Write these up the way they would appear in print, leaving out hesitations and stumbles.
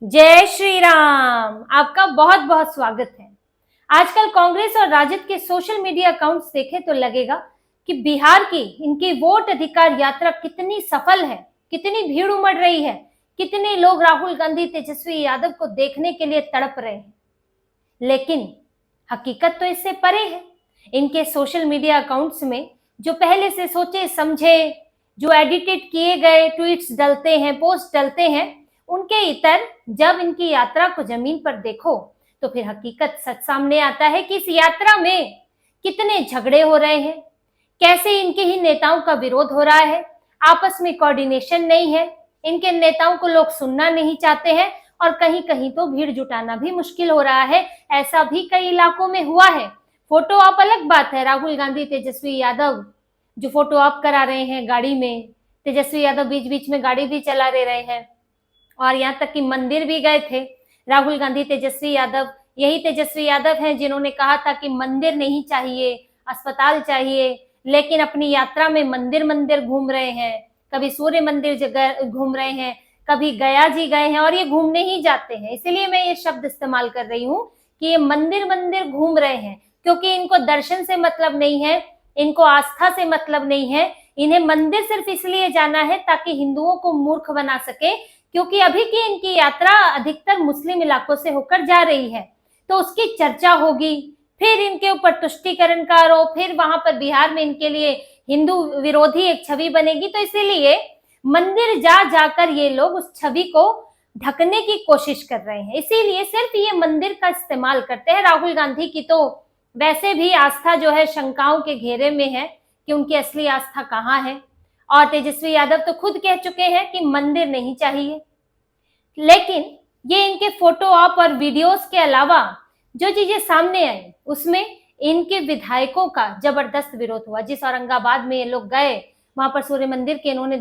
जय श्री राम। आपका बहुत बहुत स्वागत है। आजकल कांग्रेस और राजद के सोशल मीडिया अकाउंट्स देखें तो लगेगा कि बिहार की इनकी वोट अधिकार यात्रा कितनी सफल है, कितनी भीड़ उमड़ रही है, कितने लोग राहुल गांधी, तेजस्वी यादव को देखने के लिए तड़प रहे हैं। लेकिन हकीकत तो इससे परे है। इनके सोशल मीडिया अकाउंट्स में जो पहले से सोचे समझे, जो एडिटेड किए गए ट्वीट्स डलते हैं, पोस्ट डलते हैं, उनके इतर जब इनकी यात्रा को जमीन पर देखो तो फिर हकीकत सच सामने आता है कि इस यात्रा में कितने झगड़े हो रहे हैं, कैसे इनके ही नेताओं का विरोध हो रहा है, आपस में कोऑर्डिनेशन नहीं है, इनके नेताओं को लोग सुनना नहीं चाहते हैं और कहीं कहीं तो भीड़ जुटाना भी मुश्किल हो रहा है। ऐसा भी कई इलाकों में हुआ है। फोटो ऑप अलग बात है, राहुल गांधी, तेजस्वी यादव जो फोटो ऑप करा रहे हैं गाड़ी में, तेजस्वी यादव बीच बीच में गाड़ी भी चला रहे हैं और यहाँ तक कि मंदिर भी गए थे। राहुल गांधी, तेजस्वी यादव, यही तेजस्वी यादव हैं जिन्होंने कहा था कि मंदिर नहीं चाहिए, अस्पताल चाहिए, लेकिन अपनी यात्रा में मंदिर मंदिर घूम रहे हैं, कभी सूर्य मंदिर जगह घूम रहे हैं, कभी गया जी गए हैं और ये घूमने ही जाते हैं। इसीलिए मैं ये शब्द इस्तेमाल कर रही हूँ कि ये मंदिर मंदिर घूम रहे हैं, क्योंकि इनको दर्शन से मतलब नहीं है, इनको आस्था से मतलब नहीं है। इन्हें मंदिर सिर्फ इसलिए जाना है ताकि हिंदुओं को मूर्ख बना सके, क्योंकि अभी की इनकी यात्रा अधिकतर मुस्लिम इलाकों से होकर जा रही है, तो उसकी चर्चा होगी, फिर इनके ऊपर तुष्टीकरण का आरोप, फिर वहां पर बिहार में इनके लिए हिंदू विरोधी एक छवि बनेगी। तो इसीलिए मंदिर जा जाकर ये लोग उस छवि को ढकने की कोशिश कर रहे हैं, इसीलिए सिर्फ ये मंदिर का इस्तेमाल करते हैं। राहुल गांधी की तो वैसे भी आस्था जो है शंकाओं के घेरे में है कि उनकी असली आस्था कहाँ है, और तेजस्वी यादव तो खुद कह चुके हैं कि मंदिर नहीं चाहिए। लेकिन ये इनके फोटो ऑप और वीडियोस के अलावा जो चीजें सामने आई उसमें इनके विधायकों का जबरदस्त विरोध हुआ। जिस औरंगाबाद में ये लोग गए, वहां पर सूर्य मंदिर के इन्होंने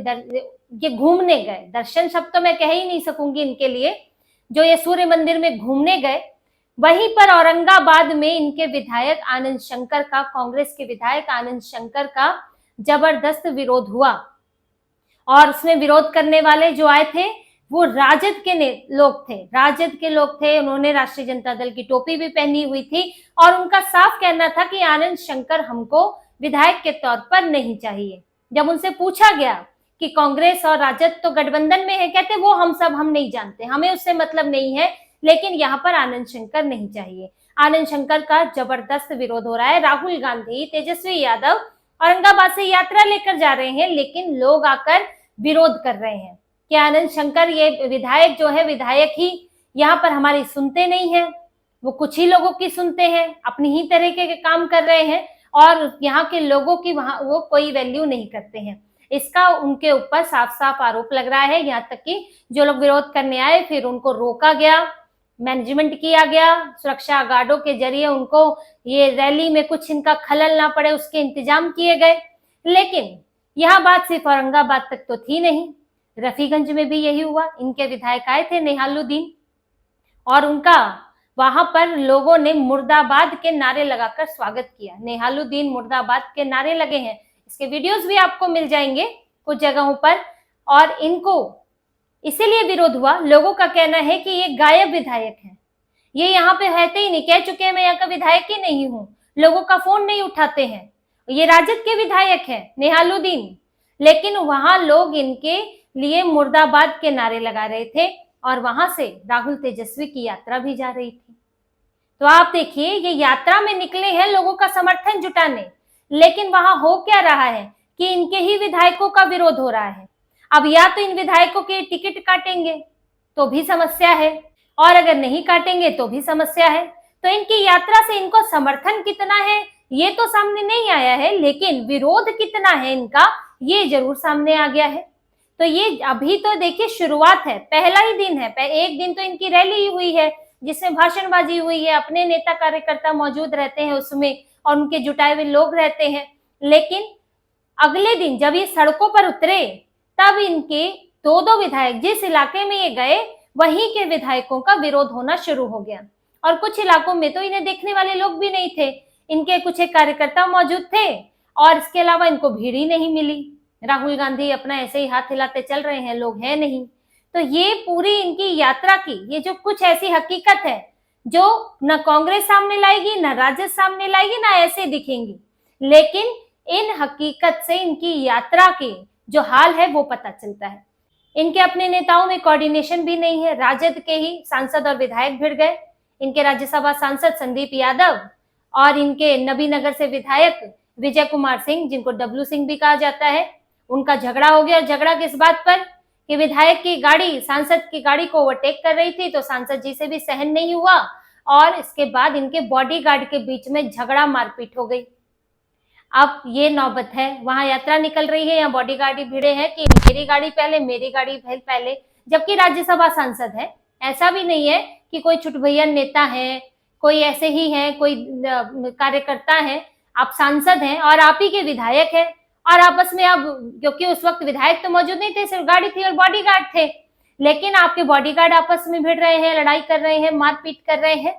ये घूमने गए, दर्शन शब्द तो मैं कह ही नहीं सकूंगी इनके लिए, जो ये सूर्य मंदिर में घूमने गए, वहीं पर औरंगाबाद में इनके विधायक आनंद शंकर का, कांग्रेस के विधायक आनंद शंकर का जबरदस्त विरोध हुआ। और उसमें विरोध करने वाले जो आए थे वो राजद के लोग थे। उन्होंने राष्ट्रीय जनता दल की टोपी भी पहनी हुई थी और उनका साफ कहना था कि आनंद शंकर हमको विधायक के तौर पर नहीं चाहिए। जब उनसे पूछा गया कि कांग्रेस और राजद तो गठबंधन में है, कहते वो हम नहीं जानते, हमें उससे मतलब नहीं है, लेकिन यहाँ पर आनंद शंकर नहीं चाहिए। आनंद शंकर का जबरदस्त विरोध हो रहा है। राहुल गांधी, तेजस्वी यादव औरंगाबाद से यात्रा लेकर जा रहे हैं, लेकिन लोग आकर विरोध कर रहे हैं कि आनंद शंकर ये विधायक जो है, विधायक ही यहाँ पर हमारी सुनते नहीं है, वो कुछ ही लोगों की सुनते हैं, अपनी ही तरीके के काम कर रहे हैं और यहाँ के लोगों की वहां वो कोई वैल्यू नहीं करते हैं। इसका उनके ऊपर साफ साफ आरोप लग रहा है। यहाँ तक कि जो लोग विरोध करने आए फिर उनको रोका गया, मैनेजमेंट किया गया, सुरक्षा गार्डों के जरिए उनको ये रैली में कुछ इनका खलल ना पड़े उसके इंतजाम किए गए। लेकिन यह बात सिर्फ औरंगाबाद तक तो थी नहीं, रफीगंज में भी यही हुआ। इनके विधायक आए थे नेहालुद्दीन और उनका वहां पर लोगों ने मुर्दाबाद के नारे लगाकर स्वागत किया। नेहालुद्दीन मुर्दाबाद के नारे लगे हैं, इसके वीडियोस भी आपको मिल जाएंगे कुछ जगहों पर। और इनको इसीलिए विरोध हुआ, लोगों का कहना है कि ये गायब विधायक है, ये यहाँ पे रहते ही नहीं, कह चुके हैं मैं यहाँ का विधायक ही नहीं हूँ, लोगों का फोन नहीं उठाते हैं। ये राजद के विधायक है नेहालुद्दीन, लेकिन वहां लोग इनके लिए मुर्दाबाद के नारे लगा रहे थे और वहां से राहुल तेजस्वी की यात्रा भी जा रही थी। तो आप देखिए, ये यात्रा में निकले हैं लोगों का समर्थन जुटाने, लेकिन वहां हो क्या रहा है कि इनके ही विधायकों का विरोध हो रहा है। अब या तो इन विधायकों के टिकट काटेंगे तो भी समस्या है, और अगर नहीं काटेंगे तो भी समस्या है। तो इनकी यात्रा से इनको समर्थन कितना है ये तो सामने नहीं आया है, लेकिन विरोध कितना है इनका ये जरूर सामने आ गया है। तो ये अभी तो देखिए शुरुआत है, पहला ही दिन है। एक दिन तो इनकी रैली हुई है जिसमें भाषणबाजी हुई है, अपने नेता कार्यकर्ता मौजूद रहते हैं उसमें और उनके जुटाए हुए लोग रहते हैं। लेकिन अगले दिन जब ये सड़कों पर उतरे तब इनके दो विधायक, जिस इलाके में ये गए वहीं के विधायकों का विरोध होना शुरू हो गया। और कुछ इलाकों में तो इन्हें देखने वाले लोग भी नहीं थे, इनके कुछ एक कार्यकर्ता मौजूद थे और इसके अलावा इनको भीड़ ही नहीं मिली। राहुल गांधी अपना ऐसे ही हाथ हिलाते चल रहे हैं, लोग हैं नहीं। तो ये पूरी इनकी यात्रा की ये जो कुछ ऐसी हकीकत है जो न कांग्रेस सामने लाएगी, न राजद सामने लाएगी, ना ऐसे दिखेंगी, लेकिन इन हकीकत से इनकी यात्रा के जो हाल है वो पता चलता है। इनके अपने नेताओं में कोऑर्डिनेशन भी नहीं है। राजद के ही सांसद और विधायक भिड़ गए। इनके राज्यसभा सांसद संदीप यादव और इनके नबीनगर से विधायक विजय कुमार सिंह, जिनको डब्लू सिंह भी कहा जाता है, उनका झगड़ा हो गया। झगड़ा किस बात पर कि विधायक की गाड़ी सांसद की गाड़ी को ओवरटेक कर रही थी, तो सांसद जी से भी सहन नहीं हुआ और इसके बाद इनके बॉडीगार्ड के बीच में झगड़ा मारपीट हो गई। अब ये नौबत है, वहां यात्रा निकल रही है, यहाँ बॉडीगार्ड ही भिड़े हैं कि मेरी गाड़ी पहले, मेरी गाड़ी पहले, जबकि राज्यसभा सांसद है। ऐसा भी नहीं है कि कोई छुटभैया नेता है, कोई ऐसे ही है, कोई कार्यकर्ता है। आप सांसद हैं और आप ही के विधायक हैं और आपस में आप, क्योंकि उस वक्त विधायक तो मौजूद नहीं थे, सिर्फ गाड़ी थी और बॉडीगार्ड थे, लेकिन आपके बॉडीगार्ड आपस में भिड़ रहे हैं, लड़ाई कर रहे हैं, मारपीट कर रहे हैं।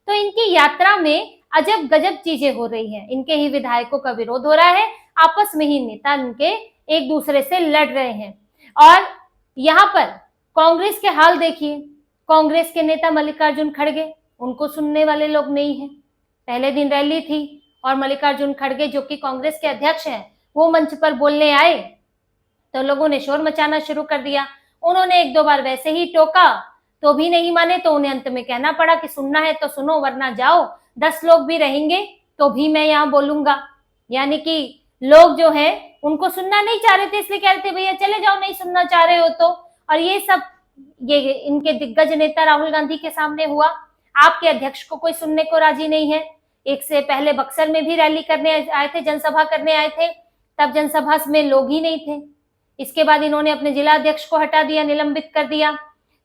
तो इनकी यात्रा में अजब गजब चीजें हो रही हैं। इनके ही विधायकों का विरोध हो रहा है, आपस में ही नेता इनके एक दूसरे से लड़ रहे हैं। और यहाँ पर कांग्रेस के हाल देखिए। कांग्रेस के नेता मल्लिकार्जुन खड़गे, उनको सुनने वाले लोग नहीं हैं। पहले दिन रैली थी और मल्लिकार्जुन खड़गे, जो कि कांग्रेस के अध्यक्ष हैं, वो मंच पर बोलने आए तो लोगों ने शोर मचाना शुरू कर दिया। उन्होंने एक दो बार वैसे ही टोका तो भी नहीं माने, तो उन्हें अंत में कहना पड़ा कि सुनना है तो सुनो वरना जाओ, 10 लोग भी रहेंगे तो भी मैं यहाँ बोलूंगा। यानी कि लोग जो है उनको सुनना नहीं चाह रहे थे, इसलिए कह रहे थे भैया चले जाओ, नहीं सुनना चाह रहे हो तो। और ये सब ये इनके दिग्गज नेता राहुल गांधी के सामने हुआ। आपके अध्यक्ष को कोई सुनने को राजी नहीं है। एक से पहले बक्सर में भी रैली करने आए थे, जनसभा करने आए थे, तब जनसभा में लोग ही नहीं थे। इसके बाद इन्होंने अपने जिला अध्यक्ष को हटा दिया, निलंबित कर दिया।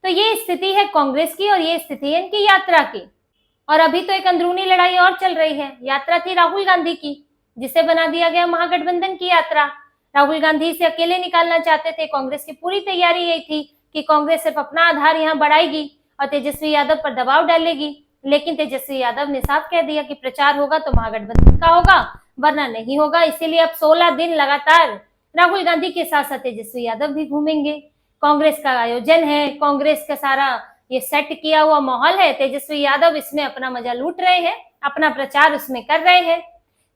तो ये स्थिति है कांग्रेस की और ये स्थिति है इनकी यात्रा की। और अभी तो एक अंदरूनी लड़ाई और चल रही है। यात्रा थी राहुल गांधी की, जिसे बना दिया गया महागठबंधन की यात्रा। राहुल गांधी से अकेले निकालना चाहते थे। कांग्रेस की पूरी तैयारी यही थी कि कांग्रेस सिर्फ अपना आधार यहाँ बढ़ाएगी और तेजस्वी यादव पर दबाव डालेगी, लेकिन तेजस्वी यादव ने साफ कह दिया कि प्रचार होगा तो महागठबंधन का होगा, वरना नहीं होगा। इसीलिए अब 16 दिन लगातार राहुल गांधी के साथ साथ तेजस्वी यादव भी घूमेंगे। कांग्रेस का आयोजन है, कांग्रेस का सारा ये सेट किया हुआ माहौल है। तेजस्वी यादव इसमें अपना मजा लूट रहे हैं, अपना प्रचार उसमें कर रहे हैं।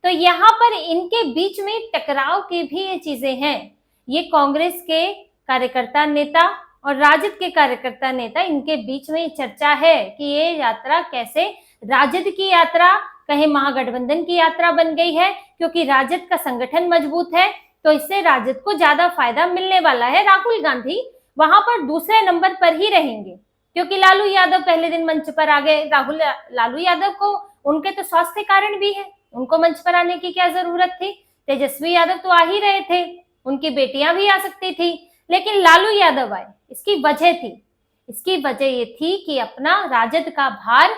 तो यहाँ पर इनके बीच में टकराव की भी ये चीजें हैं। ये कांग्रेस के कार्यकर्ता नेता और राजद के कार्यकर्ता नेता, इनके बीच में चर्चा है कि ये यात्रा कैसे राजद की यात्रा कहे महागठबंधन की यात्रा बन गई है, क्योंकि राजद का संगठन मजबूत है तो इससे राजद को ज्यादा फायदा मिलने वाला है। राहुल गांधी वहां पर दूसरे नंबर पर ही रहेंगे, क्योंकि लालू यादव पहले दिन मंच पर आ गए। लालू यादव को उनके तो स्वास्थ्य कारण भी है, उनको मंच पर आने की क्या जरूरत थी। तेजस्वी यादव तो आ ही रहे थे, उनकी बेटियां भी आ सकती थी, लेकिन लालू यादव आए। इसकी वजह थी, इसकी वजह ये थी कि अपना राजद का भार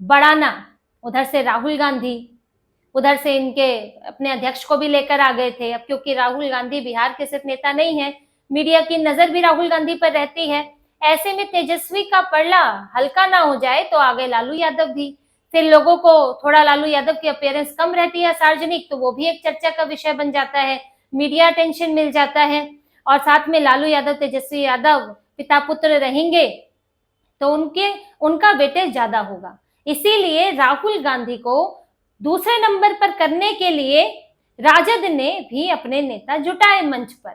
बढ़ाना। उधर से राहुल गांधी, उधर से इनके अपने अध्यक्ष को भी लेकर आ गए थे। अब क्योंकि राहुल गांधी बिहार के सिर्फ नेता नहीं है, मीडिया की नजर भी राहुल गांधी पर रहती है। ऐसे में तेजस्वी का पलड़ा हल्का ना हो जाए तो आ गए लालू यादव भी। फिर लोगों को थोड़ा लालू यादव की अपीयरेंस कम रहती है सार्वजनिक, तो वो भी एक चर्चा का विषय बन जाता है, मीडिया अटेंशन मिल जाता है। और साथ में लालू यादव तेजस्वी यादव पिता पुत्र रहेंगे तो उनका वेटेज ज्यादा होगा। इसीलिए राहुल गांधी को दूसरे नंबर पर करने के लिए राजद ने भी अपने नेता जुटाए मंच पर।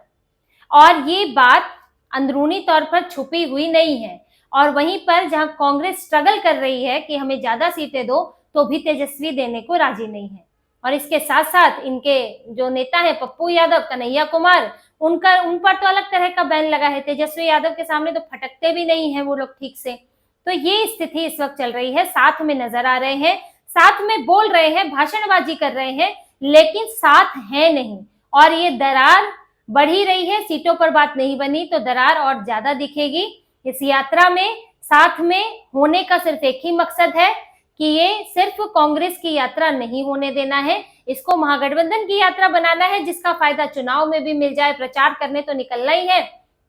और ये बात अंदरूनी तौर पर छुपी हुई नहीं है। और वहीं पर जहां कांग्रेस स्ट्रगल कर रही है कि हमें ज्यादा सीटें दो, तो भी तेजस्वी देने को राजी नहीं है। और इसके साथ साथ इनके जो नेता है पप्पू यादव, कन्हैया कुमार, उन पर तो अलग तरह का बैन लगा है। तेजस्वी यादव के सामने तो फटकते भी नहीं है वो लोग ठीक से। तो ये स्थिति इस वक्त चल रही है। साथ में नजर आ रहे हैं, साथ में बोल रहे हैं, भाषणबाजी कर रहे हैं, लेकिन साथ है नहीं। और ये दरार बढ़ ही रही है। सीटों पर बात नहीं बनी तो दरार और ज्यादा दिखेगी। इस यात्रा में साथ में होने का सिर्फ एक ही मकसद है कि ये सिर्फ कांग्रेस की यात्रा नहीं होने देना है, इसको महागठबंधन की यात्रा बनाना है, जिसका फायदा चुनाव में भी मिल जाए। प्रचार करने तो निकलना ही है,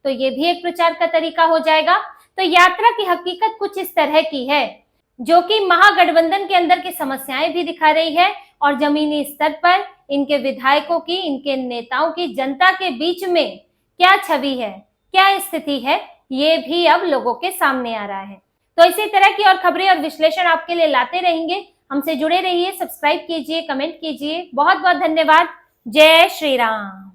तो ये भी एक प्रचार का तरीका हो जाएगा। तो यात्रा की हकीकत कुछ इस तरह की है, जो कि महागठबंधन के अंदर की समस्याएं भी दिखा रही है और जमीनी स्तर पर इनके विधायकों की, इनके नेताओं की जनता के बीच में क्या छवि है, क्या स्थिति है, ये भी अब लोगों के सामने आ रहा है। तो इसी तरह की और खबरें और विश्लेषण आपके लिए लाते रहेंगे। हमसे जुड़े रहिए, सब्सक्राइब कीजिए, कमेंट कीजिए। बहुत बहुत धन्यवाद। जय श्री राम।